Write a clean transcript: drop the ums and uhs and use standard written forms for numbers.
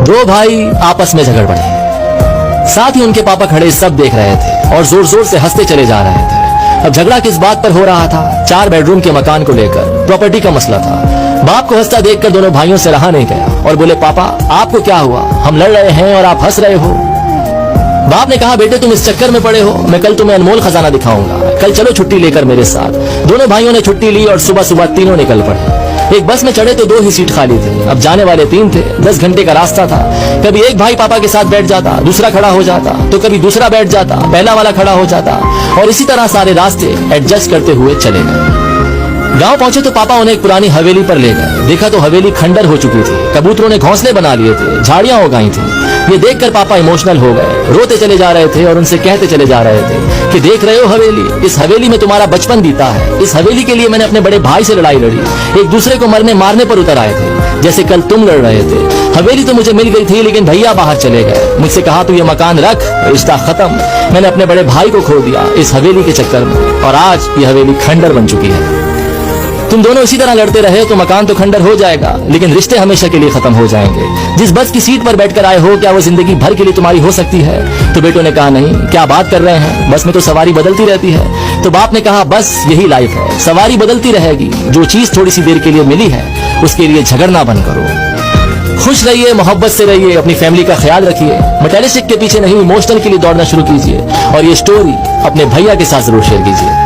दो भाई आपस में झगड़ पड़े। साथ ही उनके पापा खड़े सब देख रहे थे और जोर जोर से हंसते चले जा रहे थे। अब झगड़ा किस बात पर हो रहा था? 4 बेडरूम के मकान को लेकर प्रॉपर्टी का मसला था। बाप को हंसता देखकर दोनों भाइयों से रहा नहीं गया और बोले, पापा आपको क्या हुआ? हम लड़ रहे हैं और आप हंस रहे हो। बाप ने कहा, बेटे तुम इस चक्कर में पड़े हो, मैं कल तुम्हें अनमोल खजाना दिखाऊंगा, कल चलो छुट्टी लेकर मेरे साथ। दोनों भाइयों ने छुट्टी ली और सुबह सुबह तीनों निकल पड़े। एक बस में चढ़े तो 2 ही सीट खाली थी। अब जाने वाले 3 थे, 10 घंटे का रास्ता था। कभी एक भाई पापा के साथ बैठ जाता, दूसरा खड़ा हो जाता, तो कभी दूसरा बैठ जाता, पहला वाला खड़ा हो जाता, और इसी तरह सारे रास्ते एडजस्ट करते हुए चले गए। गांव पहुंचे तो पापा उन्हें एक पुरानी हवेली पर ले गए। देखा तो हवेली खंडर हो चुकी थी, कबूतरों ने घोंसले बना लिए थे, झाड़ियां हो गई थी। ये देखकर पापा इमोशनल हो गए, रोते चले जा रहे थे और उनसे कहते चले जा रहे थे कि देख रहे हो हवेली, इस हवेली में तुम्हारा बचपन बीता है। इस हवेली के लिए मैंने अपने बड़े भाई से लड़ाई लड़ी, एक दूसरे को मरने मारने पर उतर आए थे, जैसे कल तुम लड़ रहे थे। हवेली तो मुझे मिल गई थी, लेकिन भैया बाहर चले गए। मुझसे कहा तू ये मकान रख, रिश्ता खत्म। मैंने अपने बड़े भाई को खो दिया इस हवेली के चक्कर में, और आज ये हवेली खंडर बन चुकी है। तुम दोनों इसी तरह लड़ते रहे तो मकान तो खंडर हो जाएगा, लेकिन रिश्ते हमेशा के लिए खत्म हो जाएंगे। जिस बस की सीट पर बैठकर आए हो, क्या वो जिंदगी भर के लिए तुम्हारी हो सकती है? तो बेटों ने कहा, नहीं, क्या बात कर रहे हैं, बस में तो सवारी बदलती रहती है। तो बाप ने कहा, बस यही लाइफ है, सवारी बदलती रहेगी। जो चीज थोड़ी सी देर के लिए मिली है, उसके लिए झगड़ना बंद करो। खुश रहिए, मोहब्बत से रहिए, अपनी फैमिली का ख्याल रखिए। मटेरियलिस्टिक के पीछे नहीं, इमोशनल के लिए दौड़ना शुरू कीजिए। और ये स्टोरी अपने भैया के साथ जरूर शेयर कीजिए।